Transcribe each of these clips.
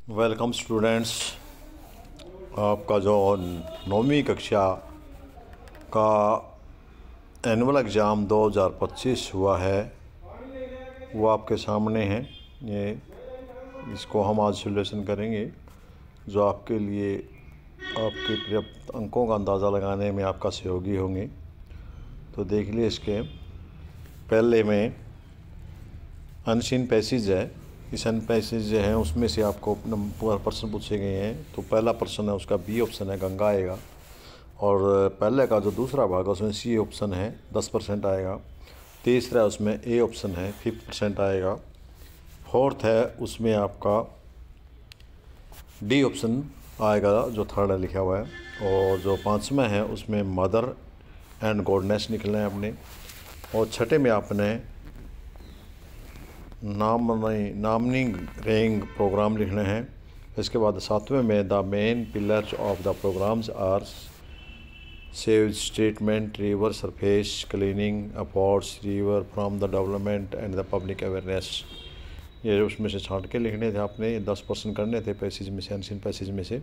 Welcome students. आपका जो 9वीं कक्षा का एनुअल एग्ज़ाम 2025 हुआ है वो आपके सामने है। ये इसको हम आज सॉल्यूशन करेंगे जो आपके लिए आपके पर्याप्त अंकों का अंदाज़ा लगाने में आपका सहयोगी होंगे। तो देख लिए इसके पहले में अनसीन पैसेज है। इस अन पैसेज जो है उसमें से आपको प्रश्न पूछे गए हैं। तो पहला प्रश्न है उसका बी ऑप्शन है, गंगा आएगा। और पहले का जो दूसरा भाग है उसमें सी ऑप्शन है, 10% आएगा। तीसरा उसमें ए ऑप्शन है, 50% आएगा। फोर्थ है उसमें आपका डी ऑप्शन आएगा जो थर्ड है लिखा हुआ है। और जो पाँचवा है उसमें मदर एंड गॉडनेस निकलना है अपने। और छठे में आपने नामनिंग रेंग प्रोग्राम लिखने हैं। इसके बाद सातवें में the main pillars of the programs are sewage statement, river surface cleaning, affords river from the development and the public awareness. ये उसमें से छांट के लिखने थे आपने। 10% करने थे पैसेज में से, अनसीन पैसेज में से।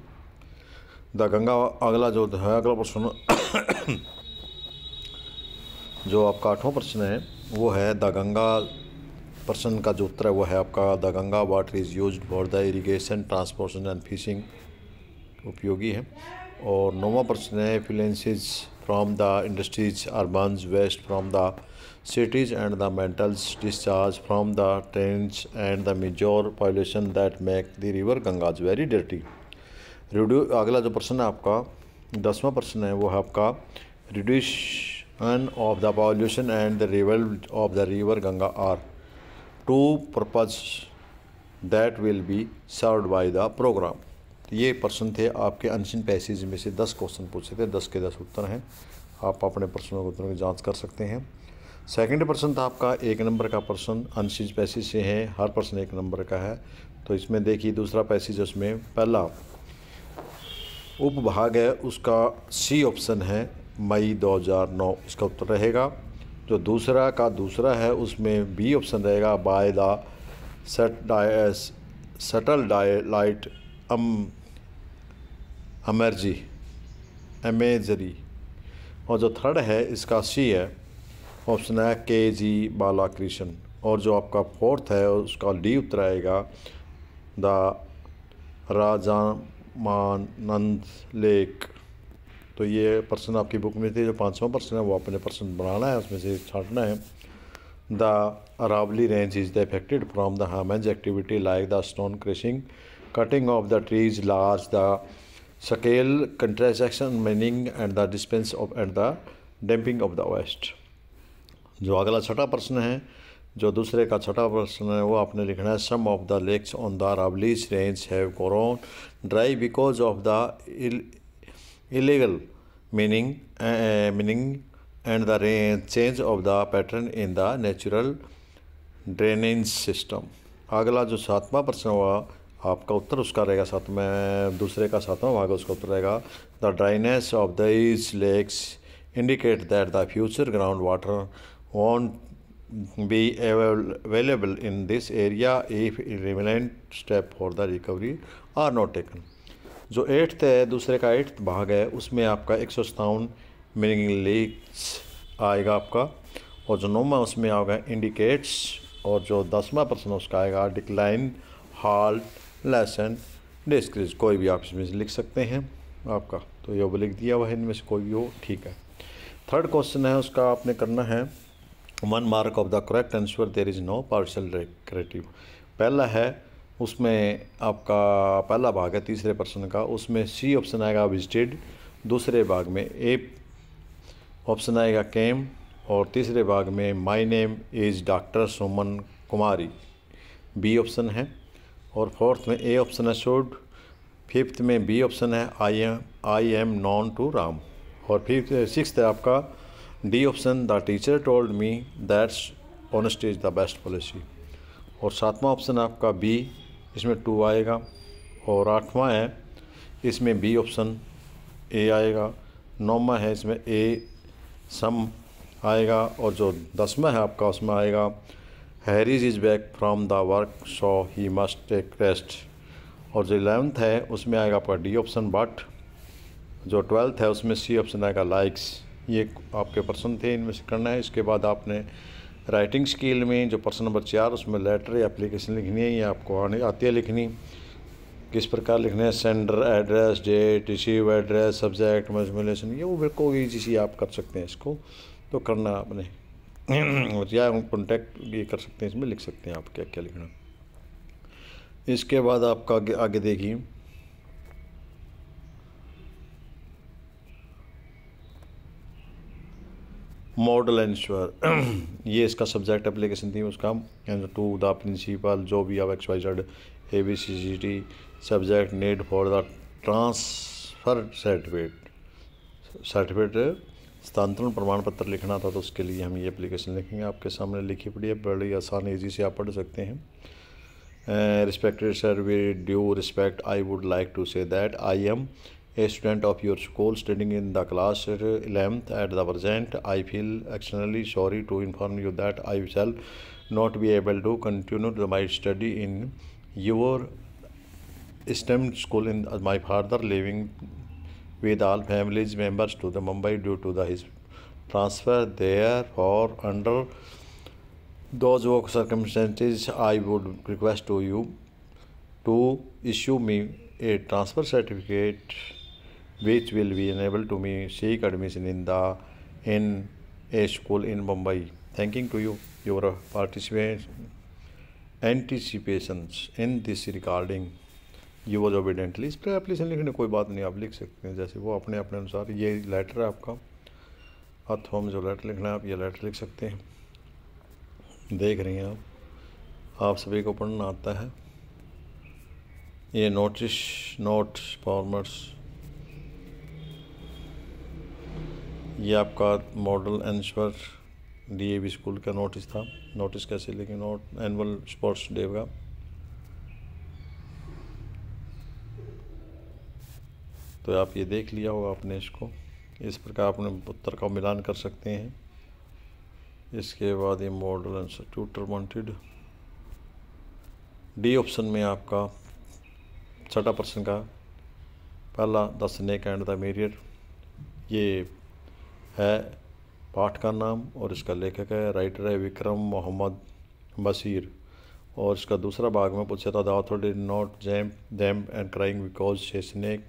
द गंगा अगला जो है अगला प्रश्न जो आपका 8वां प्रश्न है वो है द गंगा। प्रश्न का जो उत्तर है वो है आपका the Ganga water is used for the irrigation, transportation and fishing, उपयोगी है। और 9वां प्रश्न है effluences from the industries urbans waste from the cities and the metals discharge from the drains and the major pollution that make the river Ganges very dirty. अगला जो प्रश्न है आपका 10वां प्रश्न है वो है आपका reduction of the pollution and the revival of the river Ganga are two purpose that will be served by the program. ये प्रश्न थे आपके अनसीन पैसेज में से। 10 क्वेश्चन पूछे थे, 10 के 10 उत्तर हैं। आप अपने प्रश्नों के उत्तरों की जांच कर सकते हैं। सेकंड प्रश्न था आपका 1 नंबर का प्रश्न, अनसीन पैसेज से है। हर प्रश्न 1 नंबर का है। तो इसमें देखिए दूसरा पैसेज, उसमें पहला उपभाग है उसका सी ऑप्शन है मई 2009, इसका उत्तर रहेगा। जो दूसरा का दूसरा है उसमें बी ऑप्शन रहेगा बाय द सटल लाइट अमेजरी। और जो थर्ड है इसका सी है, ऑप्शन है के जी बालाकृष्ण। और जो आपका फोर्थ है उसका डी उत्तर आएगा द राजामानंद लेक। तो ये प्रश्न आपकी बुक में थे। जो 5वां प्रश्न है वो अपने प्रश्न बनाना है, उसमें से छांटना है। The Aravalli range is the affected from the human activity like the stone crushing, cutting of the trees large the scale construction mining and the dispense of and the dumping of the waste. जो अगला छठा प्रश्न है, जो दूसरे का छठा प्रश्न है वो आपने लिखना है some of the lakes on the Aravallis range have gone dry because of the illegal meaning and the change of the pattern in the natural drainage system। अगला जो 7वां प्रश्न हुआ आपका उत्तर उसका रहेगा दूसरे का 7वां भाग उसका उत्तर रहेगा the dryness of these lakes indicate that the future ground water won't be available in this area if रिमेलेंट step for the recovery are not taken. जो 8th है दूसरे का 8th भाग है उसमें आपका 157 मीनिंग लेक्स आएगा आपका। और जो 9वां उसमें आएगा इंडिकेट्स। और जो 10वां प्रश्न उसका आएगा डिक्लाइन हाल्ट लेसन डिस्क्रीज। कोई भी आप इसमें से लिख सकते हैं आपका। तो ये वो लिख दिया हुआ है, इनमें से कोई भी हो, ठीक है। थर्ड क्वेश्चन है उसका आपने करना है 1 mark of the correct answer there is no partial creative. पहला है उसमें आपका पहला भाग है तीसरे प्रश्न का, उसमें सी ऑप्शन आएगा विजिटेड। दूसरे भाग में ए ऑप्शन आएगा केम। और तीसरे भाग में my name is doctor Suman Kumari, B option है। और फोर्थ में ए ऑप्शन है शुड। फिफ्थ में बी ऑप्शन है I am known to Ram. और सिक्स्थ है आपका D option the teacher told me that's honesty is the best policy. और 7वां ऑप्शन आपका बी, इसमें 2 आएगा। और 8वां है इसमें बी ऑप्शन ए आएगा। 9वां है इसमें ए सम आएगा। और जो 10वां है आपका उसमें आएगा Harry's is back from the work so he must take rest. और जो 11th है उसमें आएगा आपका डी ऑप्शन, बट जो 12th है उसमें सी ऑप्शन आएगा लाइक्स। ये आपके प्रश्न थे, इनमें से करना है। इसके बाद आपने राइटिंग स्किल में जो प्रश्न नंबर 4 उसमें लेटर या एप्लीकेशन लिखनी है, ये आपको आती है लिखनी। किस प्रकार लिखना है, sender, address, date, receive address, subject, मजमूलेशन, ये वो बिल्कुल ईजी सी आप कर सकते हैं। इसको तो करना आपने या कॉन्टैक्ट ये कर सकते हैं, इसमें लिख सकते हैं आप क्या क्या लिखना। इसके बाद आपका आगे देखिए, मॉडल एंश्योर ये इसका सब्जेक्ट एप्लीकेशन थी उसका। एंड टू द प्रिंसिपल जो भी आप XYZ ABCD subject need for the transfer certificate स्थानांतरण प्रमाण पत्र लिखना था, तो उसके लिए हम ये एप्लीकेशन लिखेंगे। आपके सामने लिखी पड़ी है, बड़ी आसान ईजी से आप पढ़ सकते हैं। Respected sir, with due respect I would like to say that I am a student of your school studying in the class 11th at the present. I feel extremely sorry to inform you that I shall not be able to continue my study in your esteemed school. In my father living with all families members to the Mumbai due to his transfer. Therefore, under those circumstances, I would request to you to issue me a transfer certificate which will be enable to me seek admission in a school in Mumbai. Thanking to you your anticipations in this regarding yours obediently। इस पर application लिखने कोई बात नहीं, आप लिख सकते हैं जैसे वो अपने अपने अनुसार। ये लेटर है आपका, अथवा में जो लेटर लिखना है आप ये लेटर लिख सकते हैं। देख रही हैं आप सभी को पढ़ना आता है। ये नोट फॉर्मेट्स, ये आपका मॉडल एंश्योर DAV स्कूल का नोटिस था। नोटिस कैसे लिखें, नोट एनुअल स्पोर्ट्स डे का। तो आप ये देख लिया होगा आपने इसको, इस प्रकार अपने उत्तर का मिलान कर सकते हैं। इसके बाद ये model answer tutor wanted, D option में आपका छठा प्रश्न का पहला the snake and the mirror, ये है पाठ का नाम और इसका लेखक है, राइटर है विक्रम मोहम्मद बशीर। और इसका दूसरा भाग में पूछा था the author did not jam them and crying because a snake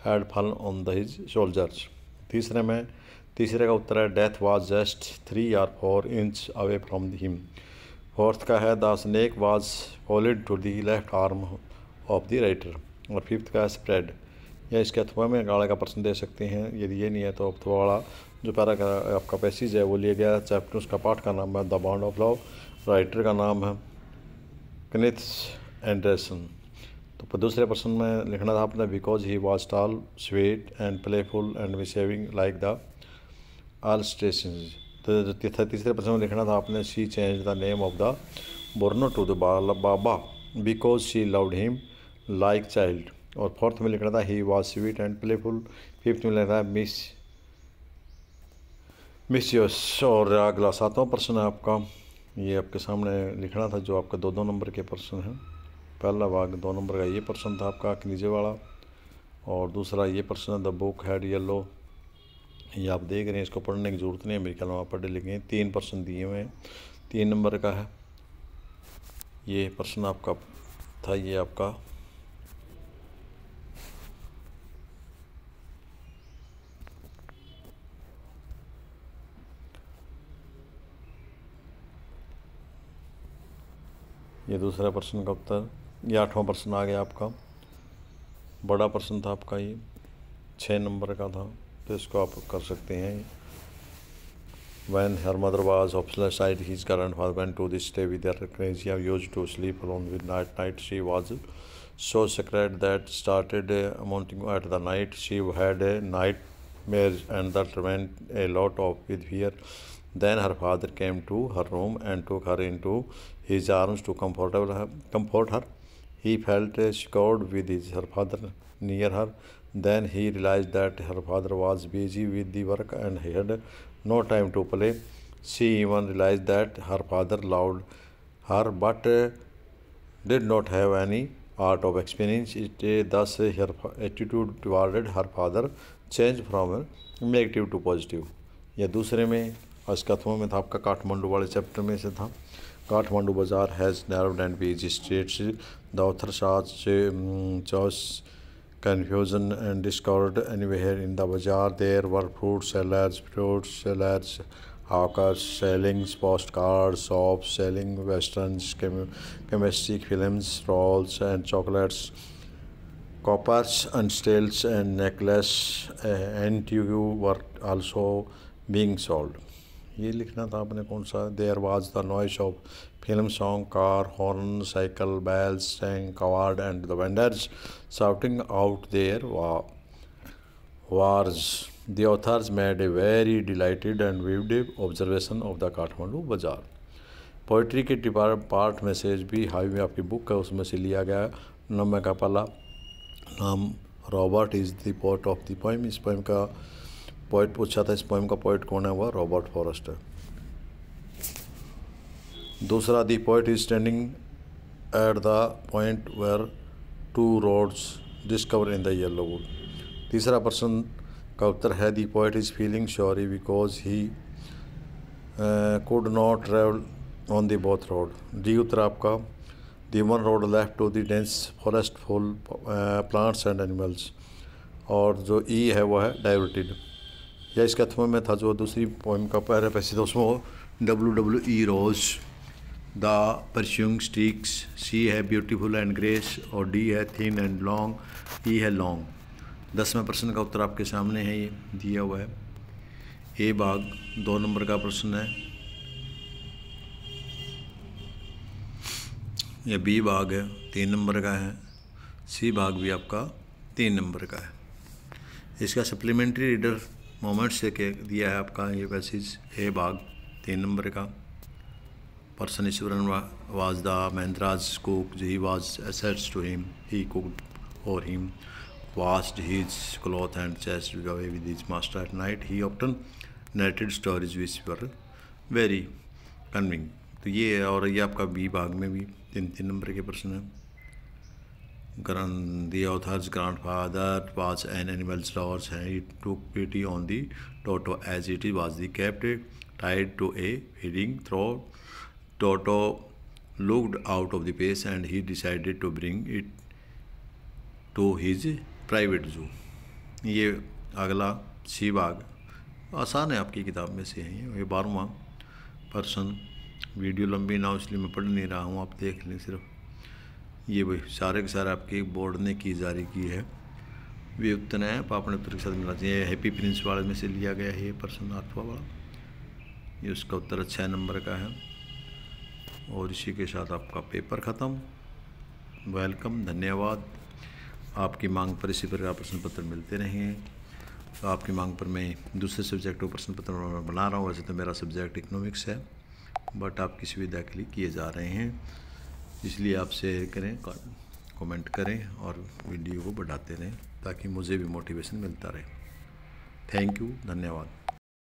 had fallen on the his shoulders. तीसरे का उत्तर है death was just 3 or 4 inches away from him. Fourth का है the snake was followed to the left arm of the writer. और fifth का है spread, या इसके अथवा में गाड़ा का प्रश्न दे सकते हैं। यदि ये नहीं है तो अथवा वाला जो पैरा का आपका पैसेज है वो लिया गया। चैप्टर उसका पाठ का नाम है the bond of love, writer का नाम है केनेथ एंडरसन। तो दूसरे प्रश्न में लिखना था आपने because he was tall sweet and playful and behaving like the all station. तो तीसरे प्रश्न में लिखना था आपने she change the name of the Bruno to the Baba because she loved him like child. और फोर्थ में लिखना था he was sweet and playful. Fifth में लिखना था मिस योस। और अगला 7वां प्रश्न है आपका, ये आपके सामने लिखना था जो आपका 2-2 नंबर के प्रश्न हैं। पहला भाग 2 नंबर का ये प्रश्न था आपका नीचे वाला, और दूसरा ये प्रश्न है द बुक हैड येलो। ये आप देख रहे हैं, इसको पढ़ने की ज़रूरत नहीं है, मेरे ख्याल में आप पढ़े लिखे। 3 प्रश्न दिए हुए हैं, 3 नंबर का है ये प्रश्न आपका था। ये आपका ये दूसरा प्रश्न का उत्तर। ये 8वां प्रश्न आ गया आपका, बड़ा प्रश्न था आपका, ये 6 नंबर का था, तो इसको आप कर सकते हैं। When her mother was hospitalized, his grandfather went to stay with her. Kezia used to sleep alone with night. She was so scared that started mounting at the night. She had a nightmare and that went a lot of with fear. Then her father came to her room and took her into his arms to comfort her. He felt secured with her father near her. Then he realized that her father was busy with the work and he had no time to play. She even realized that her father loved her but did not have any art of experience. Thus her attitude toward her father changed from negative to positive. या दूसरे में अस्कथों में था आपका काठमांडू वाले chapter में से था। काठमांडू बाजार has narrowed and busy streets. The author chose confusion and discovered anywhere in the bazaar there were fruit sellers, hawkers selling postcards, shops selling westerns, chemistry films, rolls and chocolates, coppers and stills and necklace and tube were also being sold। ये लिखना था आपने कौन सा। There was the noise of film song, car horn, cycle, bells, tank, coward and the vendors shouting out their wars। The authors made a very delighted and vivid observation of the Kathmandu बाजार। Poetry के part message भी high में आपकी book है उसमें से लिया गया है। नंबर का पहला नाम Robert is the poet of the poem. इस पोएम का पोएट पूछा था, इस पोएम का पोएट कौन है, वह रॉबर्ट फॉरेस्ट है। दूसरा, the poet is standing at the point where two roads discover in the yellow wood. तीसरा पर्सन का उत्तर है the poet is feeling sorry because he could not travel on the both road. D उत्तर आपका the one road left to the dense forest full plants and animals. और जो ई है वह है डाइवर्टेड। या इसके अथवा में था जो दूसरी पोएम का पहले पैसे था उसमें WWE rose the pursuing sticks. C है ब्यूटीफुल एंड ग्रेस और डी है थिन एंड लॉन्ग, ई है लॉन्ग। 10वें प्रश्न का उत्तर आपके सामने है, ये दिया हुआ है। ए भाग 2 नंबर का प्रश्न है, या बी भाग है 3 नंबर का है, सी भाग भी आपका 3 नंबर का है। इसका सप्लीमेंट्री रीडर मोमेंट से के दिया है आपका ये पैसेज। ए भाग 3 नंबर का। Person Eswaran was the Mahendra's cook, he was assets to him, he cooked for him, washed his cloth and chased away with his master at night, he often narrated stories which were very convincing। तो ये और ये आपका B भाग में भी 3 number के प्रश्न है। The author's grandfather was an animal lover and he took pity on the Toto as it was the kept tied to a feeding trough. Toto looked out of the pace and he decided to bring it to his private zoo। ये अगला सी भाग आसान है आपकी किताब में से है। ये 12वां पर्सन। वीडियो लंबी ना इसलिए मैं पढ़ नहीं रहा हूँ, आप देख लें सिर्फ। ये वही सारे के सारे आपके बोर्ड ने की जारी की है। वे उत्तर है अपने उत्तर के साथ मिला चाहिए। हैप्पी प्रिंस वाले में से लिया गया है ये पर्सन 8वां वाला। ये उसका उत्तर 6 नंबर का है। और इसी के साथ आपका पेपर ख़त्म। वेलकम, धन्यवाद। आपकी मांग पर इसी प्रकार प्रश्न पत्र मिलते रहेंगे। तो आपकी मांग पर मैं दूसरे सब्जेक्ट को प्रश्न पत्र बना रहा हूँ। वैसे तो मेरा सब्जेक्ट इकोनॉमिक्स है, बट आपकी सुविधा के लिए किए जा रहे हैं, इसलिए आप शेयर करें, कमेंट करें और वीडियो को बढ़ाते रहें ताकि मुझे भी मोटिवेशन मिलता रहे। थैंक यू, धन्यवाद।